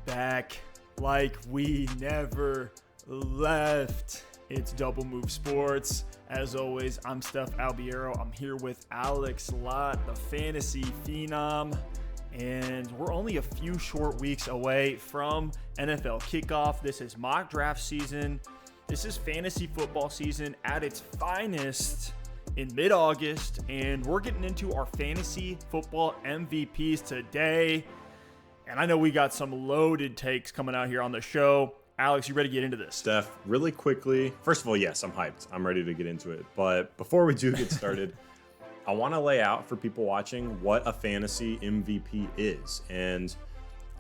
back like we never left. It's Double Move Sports. As always, I'm Stef Albiero. I'm here with Alex Lott, the fantasy phenom. And we're only a few short weeks away from NFL kickoff. This is mock draft season. This is fantasy football season at its finest in mid-August. And we're getting into our fantasy football MVPs today. And I know we got some loaded takes coming out here on the show. Alex, you ready to get into this? Stef, really quickly. First of all, yes, I'm hyped. I'm ready to get into it. But before we do get started, I want to lay out for people watching what a fantasy MVP is. And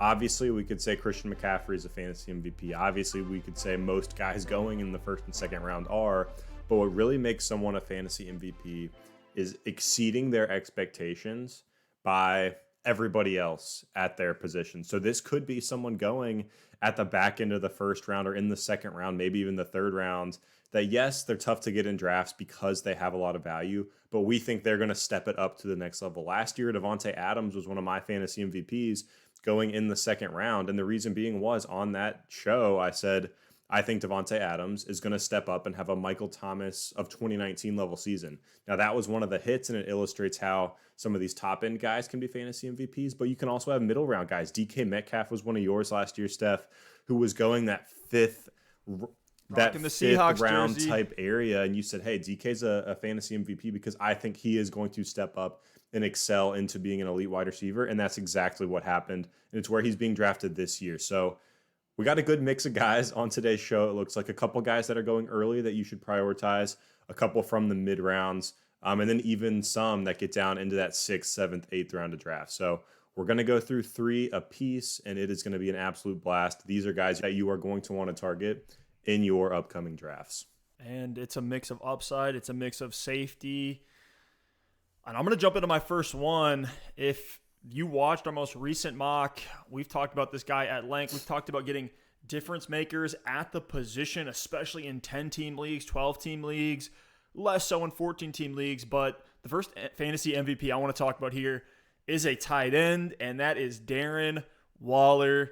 obviously, we could say Christian McCaffrey is a fantasy MVP. Obviously, we could say most guys going in the first and second round are. But what really makes someone a fantasy MVP is exceeding their expectations by everybody else at their position. So this could be someone going at the back end of the first round or in the second round, maybe even the third round, that yes, they're tough to get in drafts because they have a lot of value, but we think they're going to step it up to the next level. Last year, Davante Adams was one of my fantasy MVPs going in the second round. And the reason being was on that show, I said, I think Davante Adams is going to step up and have a Michael Thomas of 2019 level season. Now, that was one of the hits, and it illustrates how some of these top-end guys can be fantasy MVPs, but you can also have middle-round guys. DK Metcalf was one of yours last year, Steph, who was going that fifth round jersey type area, and you said, hey, DK's a fantasy MVP because I think he is going to step up and excel into being an elite wide receiver, and that's exactly what happened, and it's where he's being drafted this year. So we got a good mix of guys on today's show. It looks like a couple guys that are going early that you should prioritize, a couple from the mid rounds, and then even some that get down into that 6th, 7th, 8th round of draft. So we're going to go through 3 a piece, and it is going to be an absolute blast. These are guys that you are going to want to target in your upcoming drafts. And it's a mix of upside. It's a mix of safety. And I'm going to jump into my first one. If you watched our most recent mock, we've talked about this guy at length. We've talked about getting difference makers at the position, especially in 10-team leagues, 12-team leagues, less so in 14-team leagues. But the first fantasy MVP I want to talk about here is a tight end, and that is Darren Waller.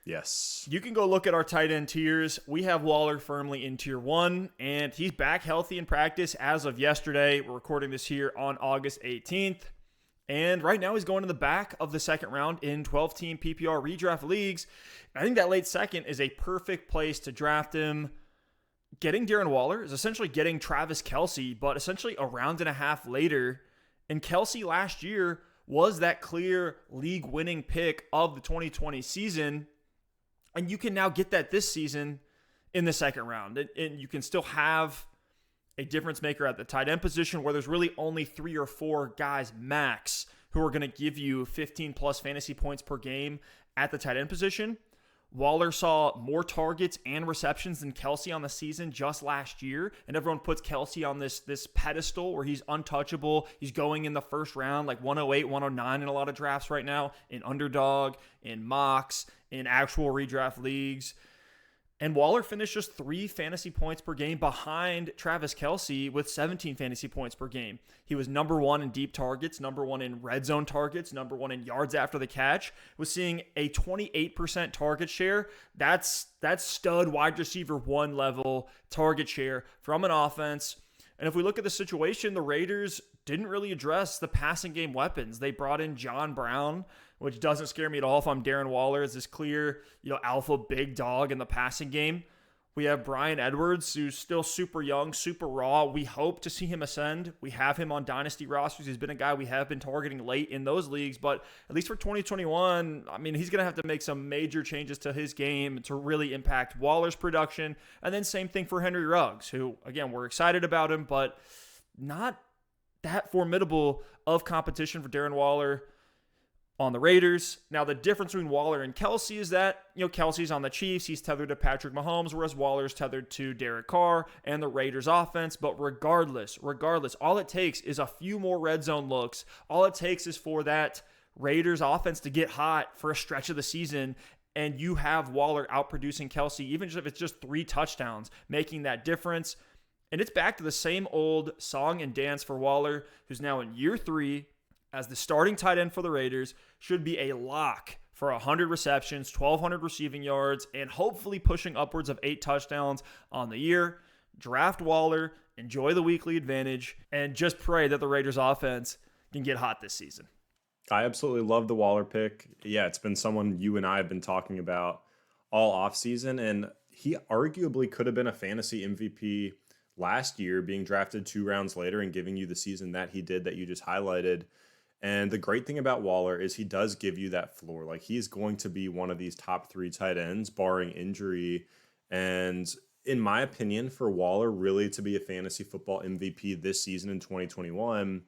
Yes. You can go look at our tight end tiers. We have Waller firmly in tier 1, and he's back healthy in practice as of yesterday. We're recording this here on August 18th. And right now he's going in the back of the second round in 12-team PPR redraft leagues. I think that late second is a perfect place to draft him. Getting Darren Waller is essentially getting Travis Kelce, but essentially a round and a half later. And Kelce last year was that clear league-winning pick of the 2020 season. And you can now get that this season in the second round. And you can still have a difference maker at the tight end position where there's really only 3 or 4 guys max who are going to give you 15 plus fantasy points per game at the tight end position. Waller saw more targets and receptions than Kelce on the season just last year, and everyone puts Kelce on this pedestal where he's untouchable. He's going in the first round, like 108, 109 in a lot of drafts right now, in underdog, in mocks, in actual redraft leagues. And Waller finished just 3 fantasy points per game behind Travis Kelce with 17 fantasy points per game. He was number 1 in deep targets, number 1 in red zone targets, number 1 in yards after the catch, was seeing a 28% target share. That's stud wide receiver 1 level target share from an offense. And if we look at the situation, the Raiders didn't really address the passing game weapons. They brought in John Brown, which doesn't scare me at all if I'm Darren Waller, as this clear, alpha big dog in the passing game. We have Bryan Edwards, who's still super young, super raw. We hope to see him ascend. We have him on dynasty rosters. He's been a guy we have been targeting late in those leagues, but at least for 2021, he's going to have to make some major changes to his game to really impact Waller's production. And then same thing for Henry Ruggs, who, again, we're excited about him, but not that formidable of competition for Darren Waller on the Raiders. Now, the difference between Waller and Kelce is that, Kelce's on the Chiefs. He's tethered to Patrick Mahomes, whereas Waller's tethered to Derek Carr and the Raiders offense. But regardless, all it takes is a few more red zone looks. All it takes is for that Raiders offense to get hot for a stretch of the season, and you have Waller outproducing Kelce, even if it's just 3 touchdowns, making that difference. And it's back to the same old song and dance for Waller, who's now in year 3 as the starting tight end for the Raiders, should be a lock for 100 receptions, 1,200 receiving yards, and hopefully pushing upwards of 8 touchdowns on the year. Draft Waller, enjoy the weekly advantage, and just pray that the Raiders offense can get hot this season. I absolutely love the Waller pick. Yeah, it's been someone you and I have been talking about all offseason, and he arguably could have been a fantasy MVP last year, being drafted 2 rounds later and giving you the season that he did that you just highlighted. And the great thing about Waller is he does give you that floor. Like, he's going to be one of these top 3 tight ends, barring injury. And in my opinion, for Waller really to be a fantasy football MVP this season in 2021,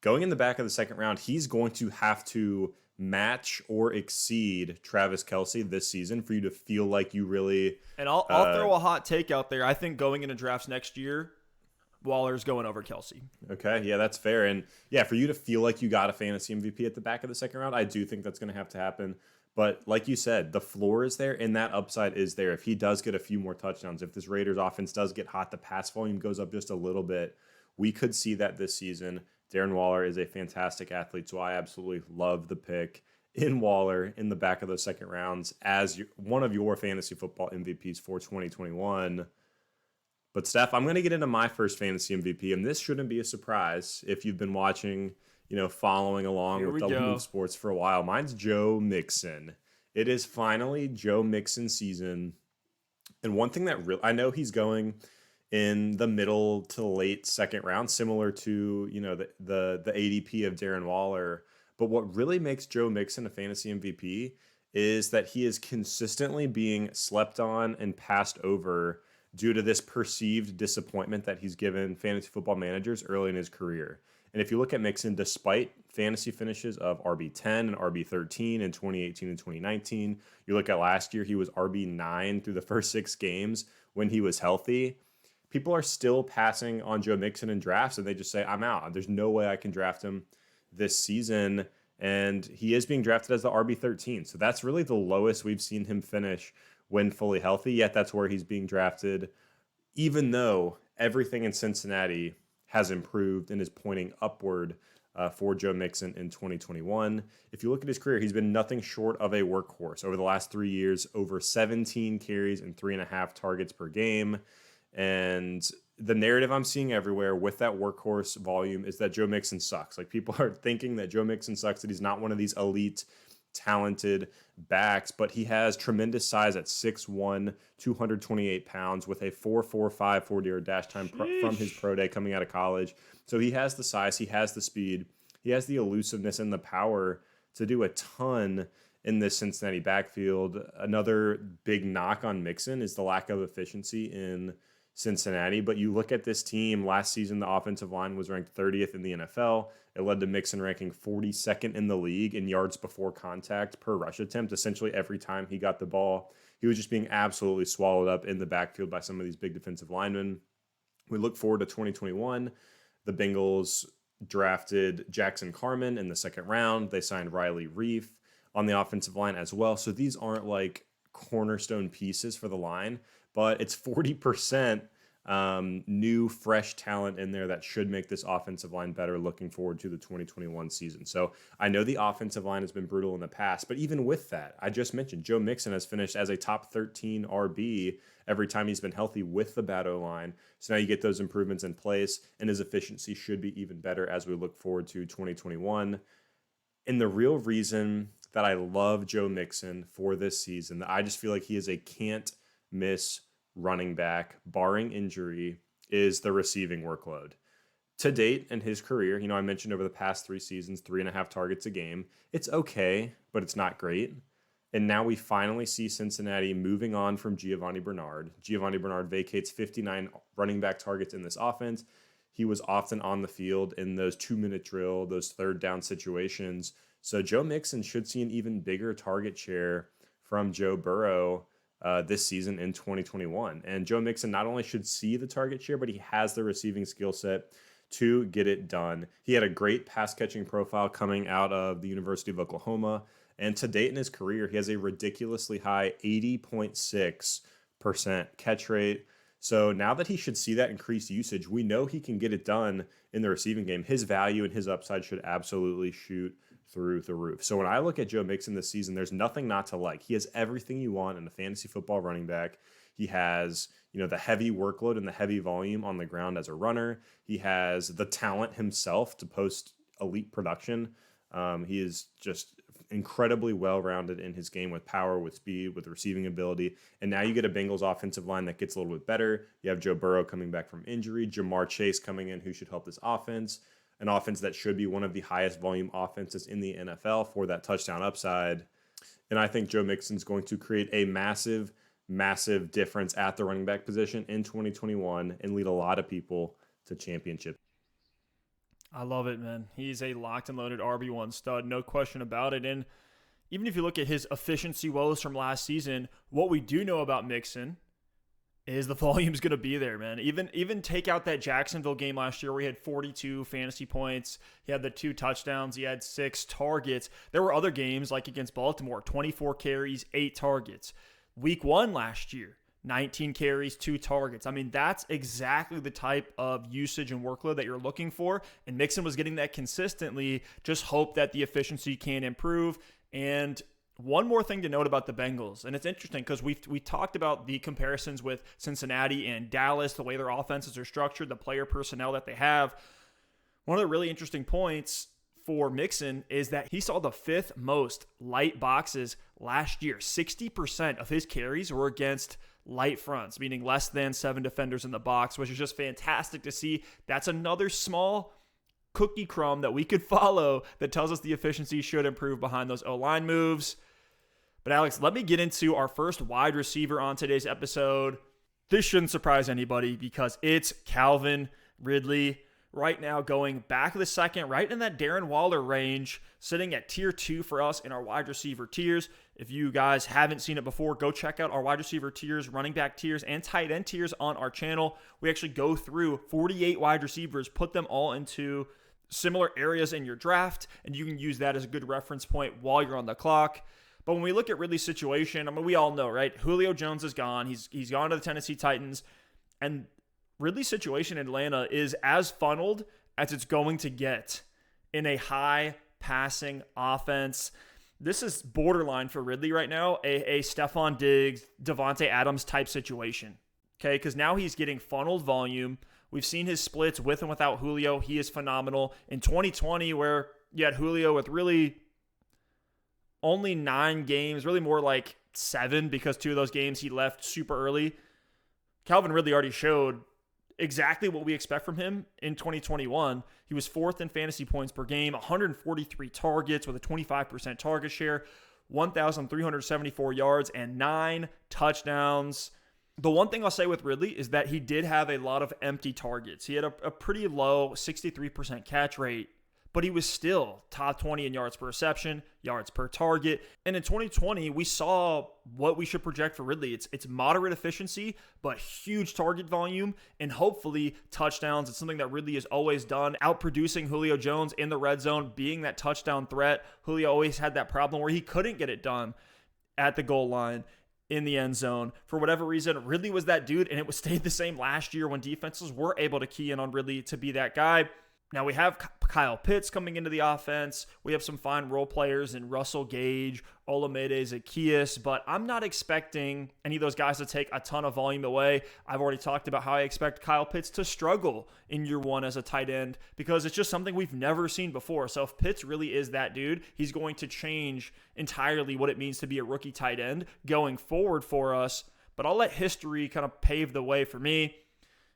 going in the back of the second round, he's going to have to match or exceed Travis Kelce this season for you to feel like you really... And I'll throw a hot take out there. I think going into drafts next year, Waller's going over Kelce. Okay, yeah, that's fair. And yeah, for you to feel like you got a fantasy MVP at the back of the second round, I do think that's going to have to happen. But like you said, the floor is there and that upside is there. If he does get a few more touchdowns, if this Raiders offense does get hot, the pass volume goes up just a little bit, we could see that this season. Darren Waller is a fantastic athlete, so I absolutely love the pick in Waller in the back of those second rounds as one of your fantasy football MVPs for 2021. But Steph, I'm going to get into my first fantasy MVP, and this shouldn't be a surprise if you've been watching, following along with Double Move Sports for a while. Mine's Joe Mixon. It is finally Joe Mixon season. And one thing that I know he's going in the middle to late second round, similar to, the ADP of Darren Waller. But what really makes Joe Mixon a fantasy MVP is that he is consistently being slept on and passed over due to this perceived disappointment that he's given fantasy football managers early in his career. And if you look at Mixon, despite fantasy finishes of RB10 and RB13 in 2018 and 2019, you look at last year, he was RB9 through the first 6 games when he was healthy. People are still passing on Joe Mixon in drafts, and they just say, I'm out. There's no way I can draft him this season. And he is being drafted as the RB13. So that's really the lowest we've seen him finish when fully healthy, yet that's where he's being drafted, even though everything in Cincinnati has improved and is pointing upward for Joe Mixon in 2021. If you look at his career, he's been nothing short of a workhorse. Over the last 3 years, over 17 carries and 3.5 targets per game. And the narrative I'm seeing everywhere with that workhorse volume is that Joe Mixon sucks. Like, people are thinking that Joe Mixon sucks, that he's not one of these elite talented backs, but he has tremendous size at 6'1", 228 pounds with a 4.45 40-yard dash time from his pro day coming out of college. So he has the size, he has the speed, he has the elusiveness and the power to do a ton in this Cincinnati backfield. Another big knock on Mixon is the lack of efficiency in Cincinnati, but you look at this team last season, the offensive line was ranked 30th in the NFL. It led to Mixon ranking 42nd in the league in yards before contact per rush attempt. Essentially every time he got the ball, he was just being absolutely swallowed up in the backfield by some of these big defensive linemen. We look forward to 2021. The Bengals drafted Jackson Carman in the second round. They signed Riley Reif on the offensive line as well. So these aren't like cornerstone pieces for the line, but it's 40% new, fresh talent in there that should make this offensive line better looking forward to the 2021 season. So I know the offensive line has been brutal in the past, but even with that, I just mentioned Joe Mixon has finished as a top 13 RB every time he's been healthy with the bad O-line. So now you get those improvements in place, and his efficiency should be even better as we look forward to 2021. And the real reason that I love Joe Mixon for this season, that I just feel like he is a can't miss running back, barring injury, is the receiving workload. To date in his career, I mentioned over the past 3 seasons, 3.5 targets a game. It's okay, but it's not great. And now we finally see Cincinnati moving on from Giovanni Bernard. Giovanni Bernard vacates 59 running back targets in this offense. He was often on the field in those 2-minute drill, those third down situations. So Joe Mixon should see an even bigger target share from Joe Burrow this season in 2021. And Joe Mixon not only should see the target share, but he has the receiving skill set to get it done. He had a great pass catching profile coming out of the University of Oklahoma. And to date in his career, he has a ridiculously high 80.6% catch rate. So now that he should see that increased usage, we know he can get it done in the receiving game. His value and his upside should absolutely shoot through the roof. So when I look at Joe Mixon this season, there's nothing not to like. He has everything you want in a fantasy football running back. He has, the heavy workload and the heavy volume on the ground as a runner. He has the talent himself to post elite production. He is just incredibly well-rounded in his game with power, with speed, with receiving ability. And now you get a Bengals offensive line that gets a little bit better. You have Joe Burrow coming back from injury, Jamar Chase coming in who should help this offense, an offense that should be one of the highest volume offenses in the NFL for that touchdown upside. And I think Joe Mixon's going to create a massive difference at the running back position in 2021 and lead a lot of people to championship. I love it, man. He's a locked and loaded RB1 stud, no question about it. And even if you look at his efficiency woes from last season, what we do know about Mixon is the volume's going to be there, man. Even take out that Jacksonville game last year where he had 42 fantasy points. He had the 2 touchdowns. He had 6 targets. There were other games like against Baltimore, 24 carries, 8 targets. Week 1 last year, 19 carries, 2 targets. I mean, that's exactly the type of usage and workload that you're looking for. And Mixon was getting that consistently. Just hope that the efficiency can improve. And one more thing to note about the Bengals, and it's interesting because we talked about the comparisons with Cincinnati and Dallas, the way their offenses are structured, the player personnel that they have. One of the really interesting points for Mixon is that he saw the 5th most light boxes last year. 60% of his carries were against light fronts, meaning less than 7 defenders in the box, which is just fantastic to see. That's another small cookie crumb that we could follow that tells us the efficiency should improve behind those O-line moves. But Alex, let me get into our first wide receiver on today's episode. This shouldn't surprise anybody because it's Calvin Ridley. Right now going back of the second, right in that Darren Waller range, sitting at tier 2 for us in our wide receiver tiers. If you guys haven't seen it before, go check out our wide receiver tiers, running back tiers, and tight end tiers on our channel. We actually go through 48 wide receivers, put them all into similar areas in your draft, and you can use that as a good reference point while you're on the clock. But when we look at Ridley's situation, I mean, we all know, right? Julio Jones is gone. He's gone to the Tennessee Titans, and Ridley's situation in Atlanta is as funneled as it's going to get in a high passing offense. This is borderline for Ridley right now, a Stephon Diggs, Devontae Adams type situation. Okay, because now he's getting funneled volume. We've seen his splits with and without Julio. He is phenomenal. In 2020, where you had Julio with really only 9 games, really more like 7 because 2 of those games he left super early. Calvin Ridley already showed exactly what we expect from him in 2021. He was 4th in fantasy points per game, 143 targets with a 25% target share, 1,374 yards, and 9 touchdowns. The one thing I'll say with Ridley is that he did have a lot of empty targets. He had a pretty low 63% catch rate, but he was still top 20 in yards per reception, yards per target. And in 2020, we saw what we should project for Ridley. It's moderate efficiency, but huge target volume and hopefully touchdowns. It's something that Ridley has always done, outproducing Julio Jones in the red zone, being that touchdown threat. Julio always had that problem where he couldn't get it done at the goal line in the end zone. For whatever reason, Ridley was that dude, and it stayed the same last year when defenses were able to key in on Ridley to be that guy. Now we have Kyle Pitts coming into the offense. We have some fine role players in Russell Gage, Olamide Zaccheaus, but I'm not expecting any of those guys to take a ton of volume away. I've already talked about how I expect Kyle Pitts to struggle in year 1 as a tight end because it's just something we've never seen before. So if Pitts really is that dude, he's going to change entirely what it means to be a rookie tight end going forward for us. But I'll let history kind of pave the way for me.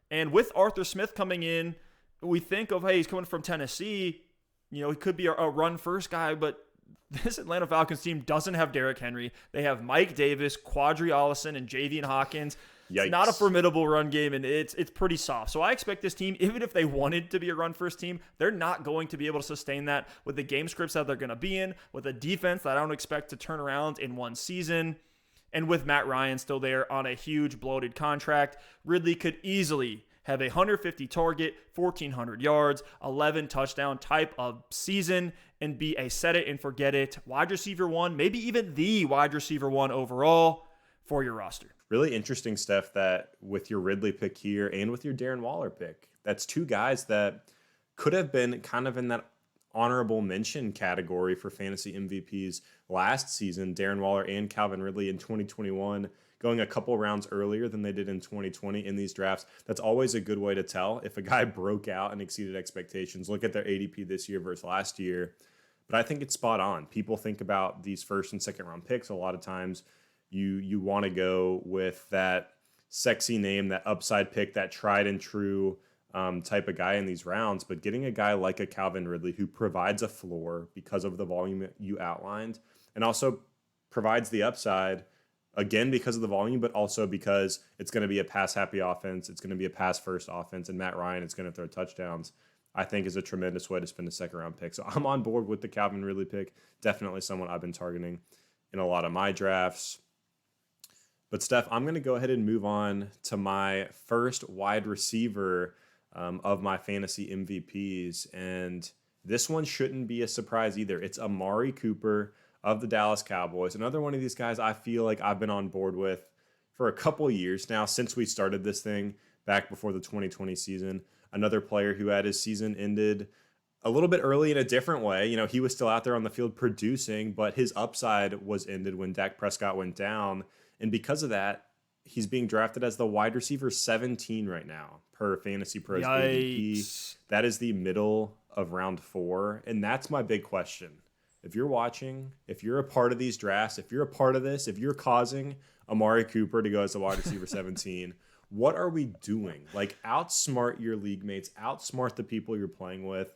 And with Arthur Smith coming in, we think of, hey, he's coming from Tennessee. He could be a run-first guy, but this Atlanta Falcons team doesn't have Derrick Henry. They have Mike Davis, Quadri Allison, and Javian Hawkins. Yikes. It's not a formidable run game, and it's pretty soft. So I expect this team, even if they wanted to be a run-first team, they're not going to be able to sustain that with the game scripts that they're going to be in, with a defense that I don't expect to turn around in one season. And with Matt Ryan still there on a huge bloated contract, Ridley could easily have a 150 target, 1,400 yards, 11 touchdown type of season and be a set it and forget it wide receiver 1, maybe even the wide receiver 1 overall for your roster. Really interesting, Steph, that with your Ridley pick here and with your Darren Waller pick, that's two guys that could have been kind of in that honorable mention category for fantasy MVPs last season. Darren Waller and Calvin Ridley in 2021 going a couple rounds earlier than they did in 2020 in these drafts. That's always a good way to tell if a guy broke out and exceeded expectations. Look at their ADP this year versus last year. But I think it's spot on. People think about these first and second round picks. A lot of times you want to go with that sexy name, that upside pick, that tried and true type of guy in these rounds. But getting a guy like a Calvin Ridley who provides a floor because of the volume you outlined and also provides the upside, again, because of the volume, but also because it's going to be a pass-happy offense. It's going to be a pass-first offense, and Matt Ryan is going to throw touchdowns, I think is a tremendous way to spend a second-round pick. So I'm on board with the Calvin Ridley pick. Definitely someone I've been targeting in a lot of my drafts. But, Steph, I'm going to go ahead and move on to my first wide receiver of my fantasy MVPs. And this one shouldn't be a surprise either. It's Amari Cooper of the Dallas Cowboys. Another one of these guys I feel like I've been on board with for a couple years now since we started this thing back before the 2020 season. Another player who had his season ended a little bit early in a different way. You know, he was still out there on the field producing, but his upside was ended when Dak Prescott went down. And because of that, he's being drafted as the wide receiver 17 right now per Fantasy Pros ADP. That is the middle of round 4. And that's my big question. If you're watching, if you're a part of these drafts, if you're a part of this, if you're causing Amari Cooper to go as the wide receiver 17, what are we doing? Like, outsmart your league mates, outsmart the people you're playing with,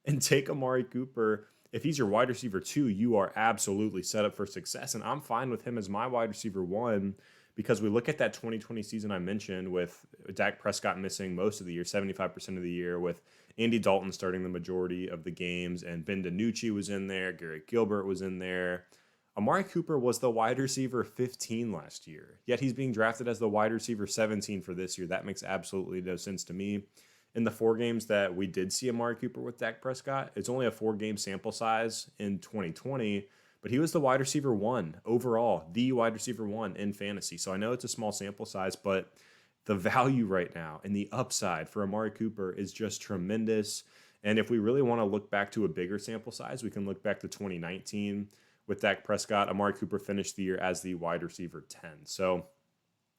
and take Amari Cooper. If he's your wide receiver 2, you are absolutely set up for success. And I'm fine with him as my wide receiver 1 because we look at that 2020 season I mentioned with Dak Prescott missing most of the year, 75% of the year, with Andy Dalton starting the majority of the games, and Ben DiNucci was in there, Garrett Gilbert was in there. Amari Cooper was the wide receiver 15 last year, yet he's being drafted as the wide receiver 17 for this year. That makes absolutely no sense to me. In the 4 games that we did see Amari Cooper with Dak Prescott, it's only a 4-game sample size in 2020, but he was the wide receiver 1 overall, the wide receiver 1 in fantasy. So I know it's a small sample size, but the value right now and the upside for Amari Cooper is just tremendous. And if we really want to look back to a bigger sample size, we can look back to 2019 with Dak Prescott. Amari Cooper finished the year as the wide receiver 10. So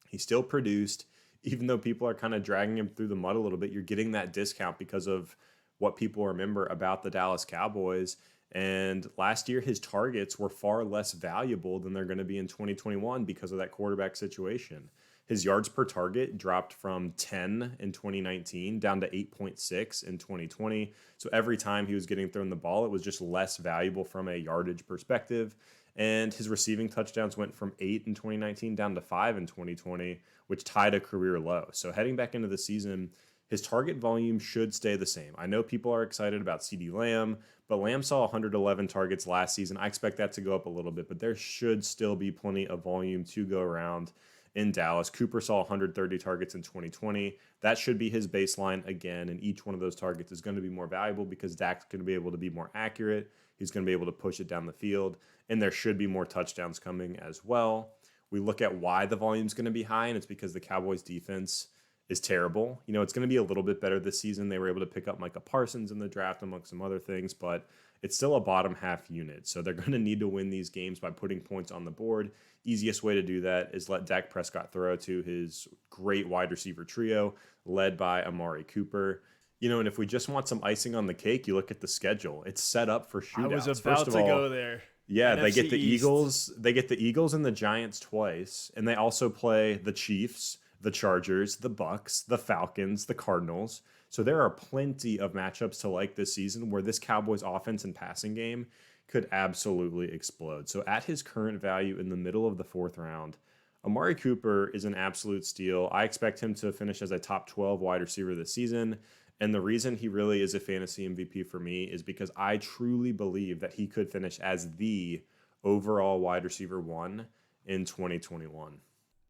he still produced, even though people are kind of dragging him through the mud a little bit. You're getting that discount because of what people remember about the Dallas Cowboys. And last year, his targets were far less valuable than they're going to be in 2021 because of that quarterback situation. His yards per target dropped from 10 in 2019 down to 8.6 in 2020. So every time he was getting thrown the ball, it was just less valuable from a yardage perspective. And his receiving touchdowns went from 8 in 2019 down to 5 in 2020, which tied a career low. So heading back into the season, his target volume should stay the same. I know people are excited about CeeDee Lamb, but Lamb saw 111 targets last season. I expect that to go up a little bit, but there should still be plenty of volume to go around in Dallas. Cooper saw 130 targets in 2020. That should be his baseline again, and each one of those targets is going to be more valuable because Dak's going to be able to be more accurate. He's going to be able to push it down the field, and there should be more touchdowns coming as well. We look at why the volume is going to be high, and it's because the Cowboys' defense is terrible. You know, it's going to be a little bit better this season. They were able to pick up Micah Parsons in the draft, among some other things, but it's still a bottom half unit. So they're going to need to win these games by putting points on the board. Easiest way to do that is let Dak Prescott throw to his great wide receiver trio led by Amari Cooper. You know, and if we just want some icing on the cake, you look at the schedule. It's set up for shootouts. I was about to go there. Yeah, NFC they get the East. Eagles. They get the Eagles and the Giants twice, and they also play the Chiefs, the Chargers, the Bucks, the Falcons, the Cardinals. So there are plenty of matchups to like this season where this Cowboys offense and passing game could absolutely explode. So at his current value in the middle of the 4th round, Amari Cooper is an absolute steal. I expect him to finish as a top 12 wide receiver this season. And the reason he really is a fantasy MVP for me is because I truly believe that he could finish as the overall wide receiver 1 in 2021.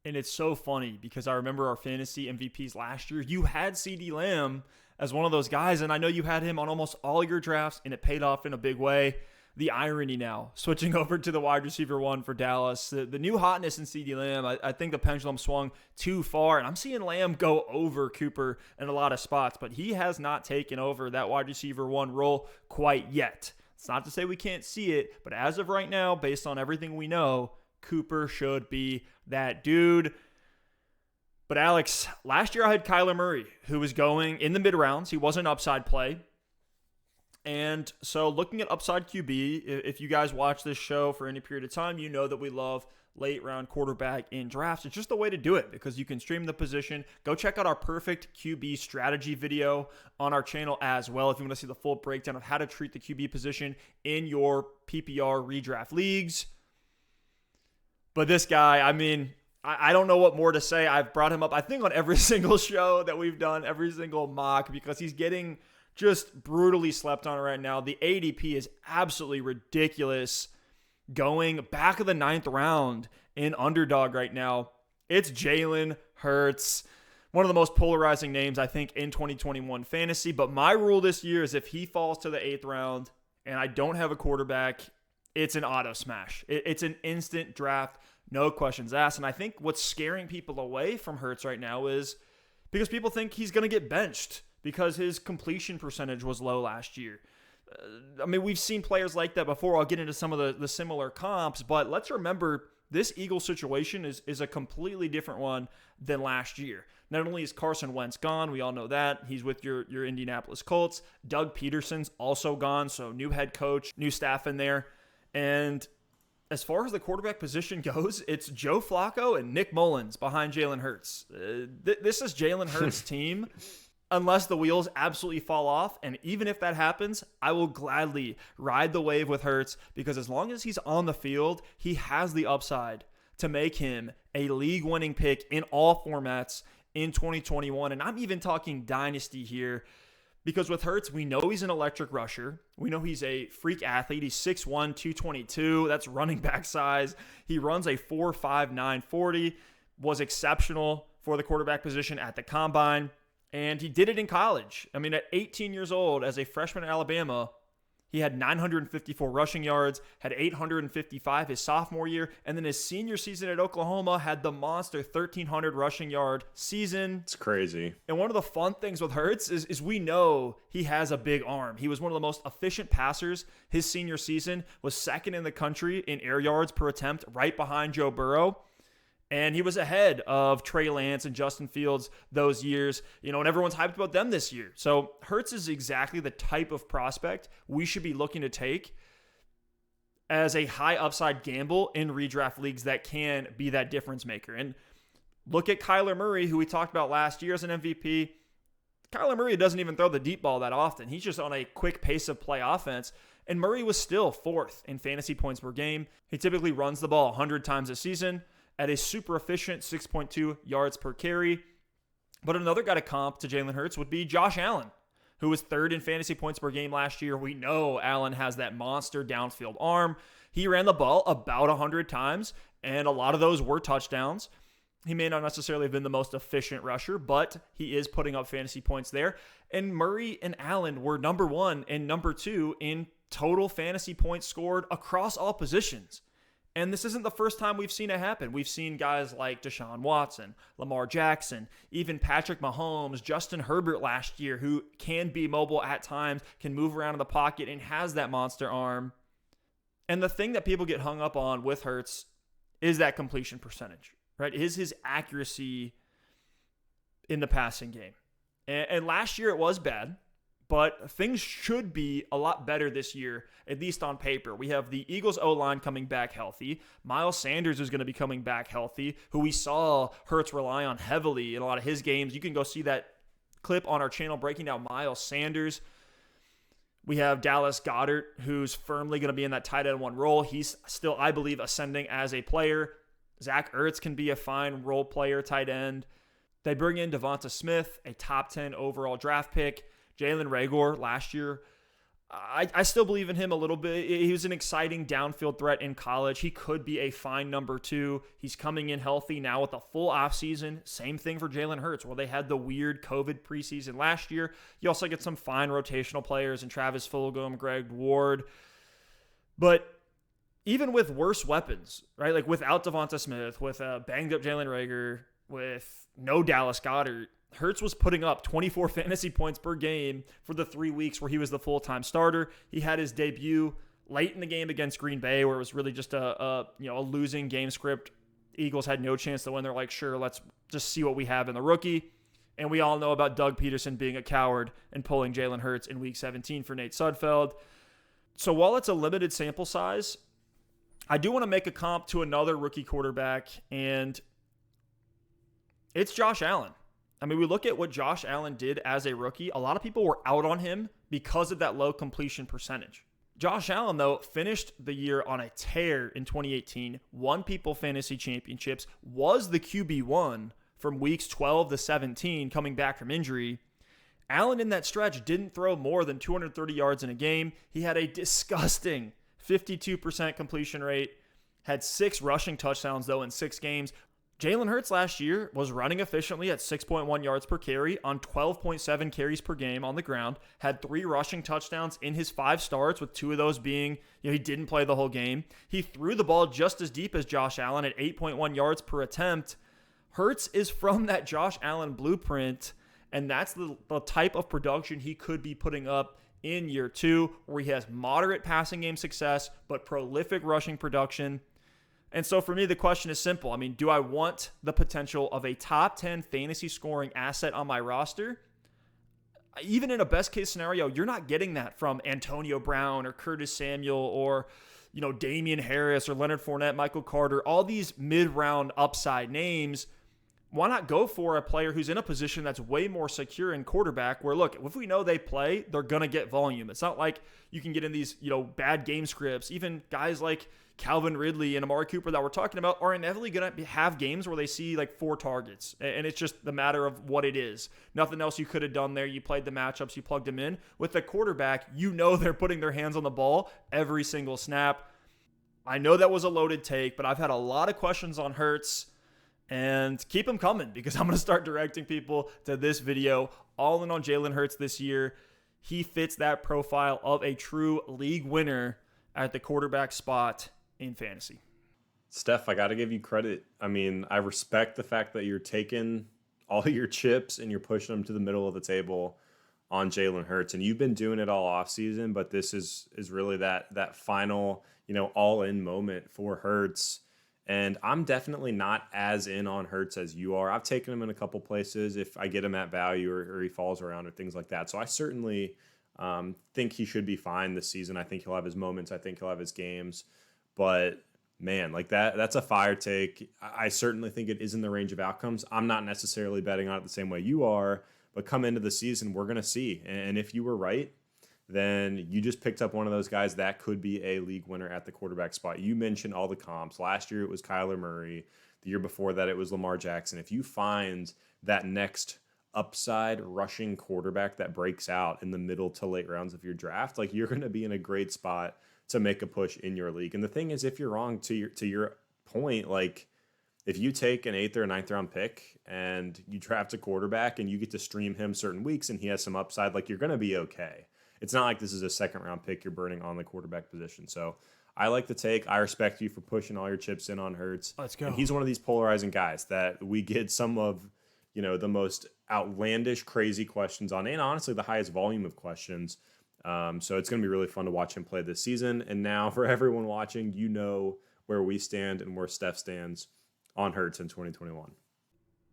And it's so funny because I remember our fantasy MVPs last year. You had CeeDee Lamb as one of those guys, and I know you had him on almost all your drafts, and it paid off in a big way. the irony now, switching over to the wide receiver one for Dallas. The new hotness in CeeDee Lamb, I think the pendulum swung too far, and I'm seeing Lamb go over Cooper in a lot of spots, but he has not taken over that wide receiver one role quite yet. It's not to say we can't see it, but as of right now, based on everything we know, Cooper should be that dude. But Alex, last year I had Kyler Murray, who was going in the mid-rounds. He was an upside play. And so looking at upside QB, if you guys watch this show for any period of time, you know that we love late round quarterback in drafts. It's just the way to do it because you can stream the position. Go check out our perfect QB strategy video on our channel as well if you want to see the full breakdown of how to treat the QB position in your PPR redraft leagues. But this guy, I mean, I don't know what more to say. I've brought him up, I think, on every single show that we've done, every single mock, because he's getting just brutally slept on right now. The ADP is absolutely ridiculous. Going back of the 9th round in underdog right now, it's Jalen Hurts. One of the most polarizing names, I think, in 2021 fantasy. But my rule this year is if he falls to the 8th round and I don't have a quarterback, it's an auto smash. It's an instant draft, no questions asked. And I think what's scaring people away from Hurts right now is because people think he's going to get benched because his completion percentage was low last year. I mean, we've seen players like that before. I'll get into some of the similar comps, but let's remember this Eagles situation is a completely different one than last year. Not only is Carson Wentz gone, we all know that. He's with your Indianapolis Colts. Doug Peterson's also gone, so new head coach, new staff in there. And as far as the quarterback position goes, it's Joe Flacco and Nick Mullins behind Jalen Hurts. This is Jalen Hurts' team. Unless the wheels absolutely fall off, and even if that happens, I will gladly ride the wave with Hurts because as long as he's on the field, he has the upside to make him a league-winning pick in all formats in 2021. And I'm even talking dynasty here because with Hurts, we know he's an electric rusher. We know he's a freak athlete. He's 6'1", 222. That's running back size. He runs a 4.59 40, was exceptional for the quarterback position at the combine. And he did it in college. I mean, at 18 years old, as a freshman at Alabama, he had 954 rushing yards, had 855 his sophomore year, and then his senior season at Oklahoma had the monster 1,300 rushing yard season. It's crazy. And one of the fun things with Hurts is we know he has a big arm. He was one of the most efficient passers. His senior season was second in the country in air yards per attempt, right behind Joe Burrow. And he was ahead of Trey Lance and Justin Fields those years, and everyone's hyped about them this year. So Hurts is exactly the type of prospect we should be looking to take as a high upside gamble in redraft leagues that can be that difference maker. And look at Kyler Murray, who we talked about last year as an MVP. Kyler Murray doesn't even throw the deep ball that often. He's just on a quick pace of play offense. And Murray was still 4th in fantasy points per game. He typically runs the ball 100 times a season at a super efficient 6.2 yards per carry. But another guy to comp to Jalen Hurts would be Josh Allen, who was 3rd in fantasy points per game last year. We know Allen has that monster downfield arm. He ran the ball about 100 times, and a lot of those were touchdowns. He may not necessarily have been the most efficient rusher, but he is putting up fantasy points there. And Murray and Allen were number 1 and number 2 in total fantasy points scored across all positions. And this isn't the first time we've seen it happen. We've seen guys like Deshaun Watson, Lamar Jackson, even Patrick Mahomes, Justin Herbert last year, who can be mobile at times, can move around in the pocket, and has that monster arm. And the thing that people get hung up on with Hurts is that completion percentage, right? Is his accuracy in the passing game. And last year it was bad. But things should be a lot better this year, at least on paper. We have the Eagles O-line coming back healthy. Miles Sanders is going to be coming back healthy, who we saw Hurts rely on heavily in a lot of his games. You can go see that clip on our channel breaking down Miles Sanders. We have Dallas Goedert, who's firmly going to be in that tight end 1 role. He's still, I believe, ascending as a player. Zach Ertz can be a fine role player tight end. They bring in Devonta Smith, a top 10 overall draft pick. Jalen Reagor last year, I still believe in him a little bit. He was an exciting downfield threat in college. He could be a fine number 2. He's coming in healthy now with a full offseason. Same thing for Jalen Hurts, where they had the weird COVID preseason last year. You also get some fine rotational players in Travis Fulgham, Greg Ward. But even with worse weapons, right? Like without Devonta Smith, with a banged up Jalen Reagor, with no Dallas Goedert, Hurts was putting up 24 fantasy points per game for the 3 weeks where he was the full-time starter. He had his debut late in the game against Green Bay, where it was really just a losing game script. Eagles had no chance to win. They're like, sure, let's just see what we have in the rookie. And we all know about Doug Peterson being a coward and pulling Jalen Hurts in Week 17 for Nate Sudfeld. So while it's a limited sample size, I do want to make a comp to another rookie quarterback, and it's Josh Allen. I mean, we look at what Josh Allen did as a rookie. A lot of people were out on him because of that low completion percentage. Josh Allen, though, finished the year on a tear in 2018, won people fantasy championships, was the QB1 from weeks 12 to 17 coming back from injury. Allen in that stretch didn't throw more than 230 yards in a game. He had a disgusting 52% completion rate, had 6 rushing touchdowns, though, in 6 games. Jalen Hurts last year was running efficiently at 6.1 yards per carry on 12.7 carries per game on the ground, had 3 rushing touchdowns in his 5 starts, with 2 of those being, he didn't play the whole game. He threw the ball just as deep as Josh Allen at 8.1 yards per attempt. Hurts is from that Josh Allen blueprint, and that's the type of production he could be putting up in year 2, where he has moderate passing game success, but prolific rushing production. And so for me, the question is simple. I mean, do I want the potential of a top 10 fantasy scoring asset on my roster? Even in a best case scenario, you're not getting that from Antonio Brown or Curtis Samuel or, Damian Harris or Leonard Fournette, Michael Carter, all these mid-round upside names. Why not go for a player who's in a position that's way more secure in quarterback where, look, if we know they play, they're going to get volume. It's not like you can get in these, bad game scripts. Even guys like Calvin Ridley and Amari Cooper that we're talking about are inevitably going to have games where they see like 4 targets. And it's just the matter of what it is. Nothing else you could have done there. You played the matchups. You plugged them in. With the quarterback, they're putting their hands on the ball every single snap. I know that was a loaded take, but I've had a lot of questions on Hurts. And keep them coming, because I'm going to start directing people to this video all in on Jalen Hurts this year. He fits that profile of a true league winner at the quarterback spot in fantasy. Steph, I got to give you credit. I mean, I respect the fact that you're taking all your chips and you're pushing them to the middle of the table on Jalen Hurts. And you've been doing it all offseason, but this is really that final, all-in moment for Hurts. And I'm definitely not as in on Hurts as you are. I've taken him in a couple places if I get him at value or he falls around or things like that. So I certainly think he should be fine this season. I think he'll have his moments. I think he'll have his games. But, man, like that's a fire take. I certainly think it is in the range of outcomes. I'm not necessarily betting on it the same way you are. But come into the season, we're going to see. And if you were right, then you just picked up one of those guys that could be a league winner at the quarterback spot. You mentioned all the comps. Last year it was Kyler Murray. The year before that it was Lamar Jackson. If you find that next upside rushing quarterback that breaks out in the middle to late rounds of your draft, like you're going to be in a great spot to make a push in your league. And the thing is, if you're wrong, to your point, like if you take an 8th or a 9th round pick and you draft a quarterback and you get to stream him certain weeks and he has some upside, like you're going to be okay. It's not like this is a 2nd round pick you're burning on the quarterback position. So I like the take. I respect you for pushing all your chips in on Hurts. Let's go. And he's one of these polarizing guys that we get some of, the most outlandish, crazy questions on, and honestly the highest volume of questions. So it's going to be really fun to watch him play this season. And now for everyone watching, where we stand and where Steph stands on Hurts in 2021.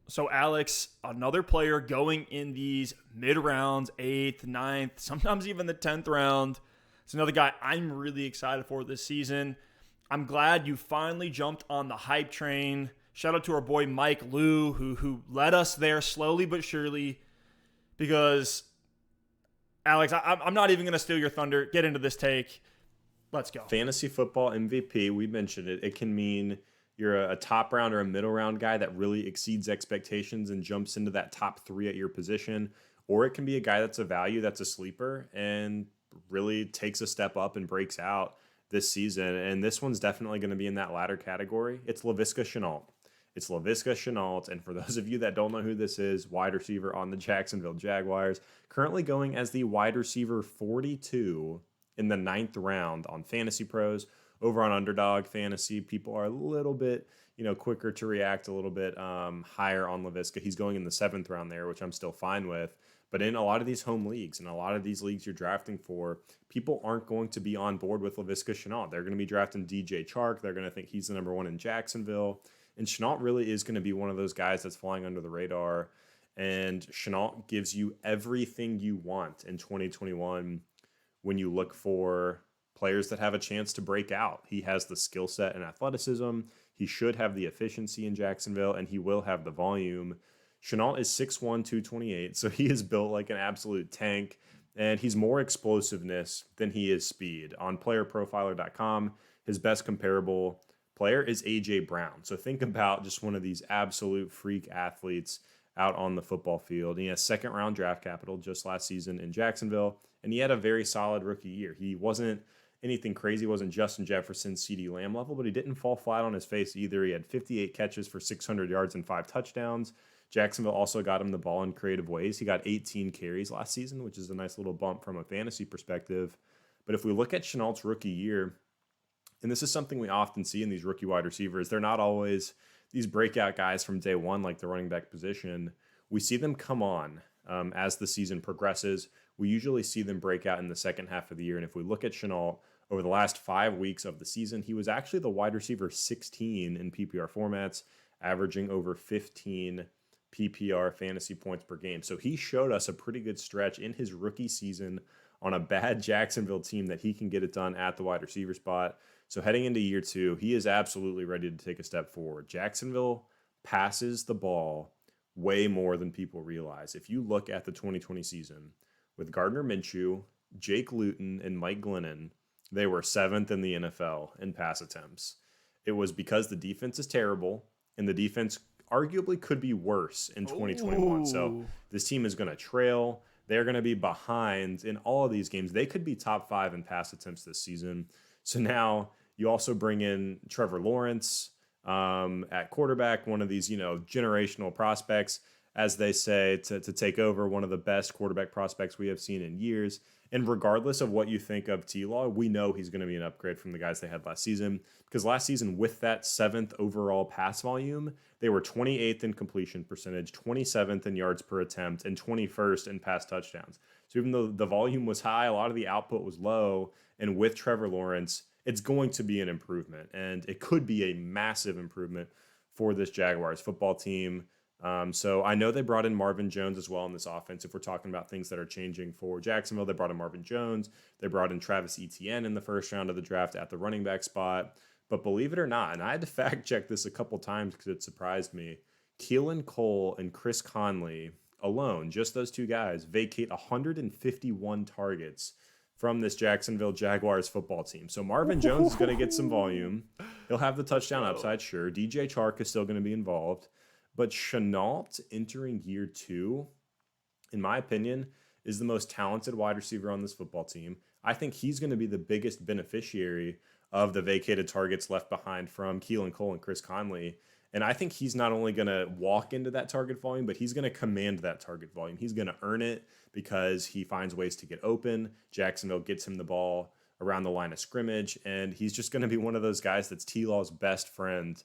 So Alex, another player going in these mid-rounds, 8th, 9th, sometimes even the 10th round. It's another guy I'm really excited for this season. I'm glad you finally jumped on the hype train. Shout out to our boy Mike Liu, who led us there slowly but surely. Because, Alex, I'm not even going to steal your thunder. Get into this take. Let's go. Fantasy football MVP, we mentioned it. It can mean you're a top round or a middle round guy that really exceeds expectations and jumps into that top 3 at your position. Or it can be a guy that's a value, that's a sleeper, and really takes a step up and breaks out this season. And this one's definitely going to be in that latter category. It's Laviska Shenault. It's Laviska Shenault. And for those of you that don't know who this is, wide receiver on the Jacksonville Jaguars, currently going as the wide receiver 42 in the 9th round on Fantasy Pros. Over on Underdog Fantasy, people are a little bit, quicker to react, a little bit higher on Laviska. He's going in the 7th round there, which I'm still fine with. But in a lot of these home leagues and a lot of these leagues you're drafting for, people aren't going to be on board with Laviska Shenault. They're going to be drafting DJ Chark. They're going to think he's the number one in Jacksonville. And Shenault really is going to be one of those guys that's flying under the radar. And Shenault gives you everything you want in 2021 when you look for players that have a chance to break out. He has the skill set and athleticism. He should have the efficiency in Jacksonville, and he will have the volume. Shenault is 6'1", 228, so he is built like an absolute tank, and he's more explosiveness than he is speed. On playerprofiler.com, his best comparable player is A.J. Brown. So think about just one of these absolute freak athletes out on the football field. He has second-round draft capital just last season in Jacksonville, and he had a very solid rookie year. He wasn't anything crazy. He wasn't Justin Jefferson, CeeDee Lamb level, but he didn't fall flat on his face either. He had 58 catches for 600 yards and 5 touchdowns. Jacksonville also got him the ball in creative ways. He got 18 carries last season, which is a nice little bump from a fantasy perspective. But if we look at Shenault's rookie year, and this is something we often see in these rookie wide receivers, they're not always these breakout guys from day one like the running back position. We see them come on as the season progresses. We usually see them break out in the second half of the year. And if we look at Shenault, over the last 5 weeks of the season, he was actually the wide receiver 16 in PPR formats, averaging over 15 PPR fantasy points per game. So he showed us a pretty good stretch in his rookie season on a bad Jacksonville team that he can get it done at the wide receiver spot. So heading into year 2, he is absolutely ready to take a step forward. Jacksonville passes the ball way more than people realize. If you look at the 2020 season with Gardner Minshew, Jake Luton, and Mike Glennon, they were 7th in the NFL in pass attempts. It was because the defense is terrible, and the defense arguably could be worse in 2021. Ooh. So this team is going to trail. They're going to be behind in all of these games. They could be top 5 in pass attempts this season. So now you also bring in Trevor Lawrence at quarterback, one of these, generational prospects, as they say, to take over, one of the best quarterback prospects we have seen in years. And regardless of what you think of T-Law, we know he's going to be an upgrade from the guys they had last season. Because last season, with that 7th overall pass volume, they were 28th in completion percentage, 27th in yards per attempt, and 21st in pass touchdowns. So even though the volume was high, a lot of the output was low. And with Trevor Lawrence, it's going to be an improvement. And it could be a massive improvement for this Jaguars football team. So I know they brought in Marvin Jones as well in this offense. If we're talking about things that are changing for Jacksonville, they brought in Marvin Jones. They brought in Travis Etienne in the first round of the draft at the running back spot. But believe it or not, and I had to fact check this a couple times because it surprised me, Keelan Cole and Chris Conley alone, just those two guys, vacate 151 targets from this Jacksonville Jaguars football team. So Marvin Jones is going to get some volume. He'll have the touchdown upside, sure. DJ Chark is still going to be involved. But Shenault entering year 2, in my opinion, is the most talented wide receiver on this football team. I think he's going to be the biggest beneficiary of the vacated targets left behind from Keelan Cole and Chris Conley. And I think he's not only going to walk into that target volume, but he's going to command that target volume. He's going to earn it because he finds ways to get open. Jacksonville gets him the ball around the line of scrimmage, and he's just going to be one of those guys that's T-Law's best friend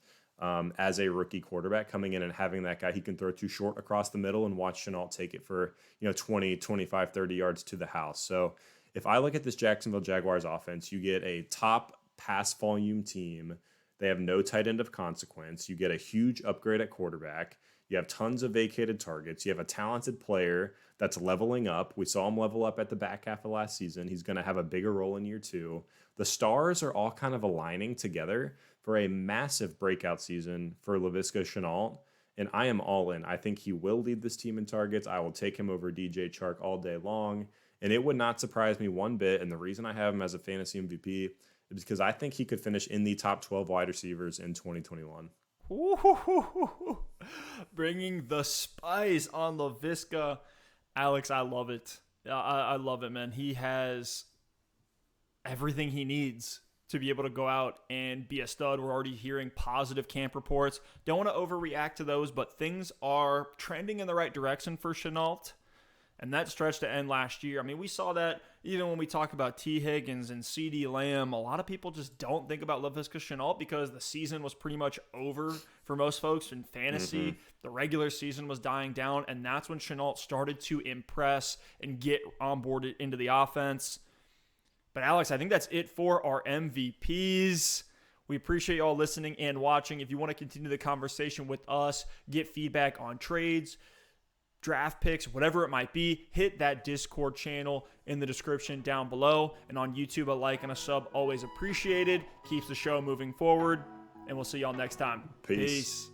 as a rookie quarterback, coming in and having that guy he can throw too short across the middle and watch Shenault take it for 20, 25, 30 yards to the house. So if I look at this Jacksonville Jaguars offense, you get a top pass volume team. They have no tight end of consequence. You get a huge upgrade at quarterback. You have tons of vacated targets. You have a talented player that's leveling up. We saw him level up at the back half of last season. He's going to have a bigger role in year 2. The stars are all kind of aligning together for a massive breakout season for Laviska Shenault, and I am all in. I think he will lead this team in targets. I will take him over DJ Chark all day long, and it would not surprise me one bit, and the reason I have him as a fantasy MVP is because I think he could finish in the top 12 wide receivers in 2021. Ooh, bringing the spice on Laviska. Alex, I love it. I love it, man. He has everything he needs to be able to go out and be a stud. We're already hearing positive camp reports. Don't want to overreact to those, but things are trending in the right direction for Shenault. And that stretched to end last year. I mean, we saw that even when we talk about T. Higgins and C.D. Lamb. A lot of people just don't think about Laviska Shenault because the season was pretty much over for most folks in fantasy. The regular season was dying down, and that's when Shenault started to impress and get onboarded into the offense. But Alex, I think that's it for our MVPs. We appreciate y'all listening and watching. If you want to continue the conversation with us, get feedback on trades, draft picks, whatever it might be, hit that Discord channel in the description down below. And on YouTube, a like and a sub always appreciated. Keeps the show moving forward. And we'll see y'all next time. Peace.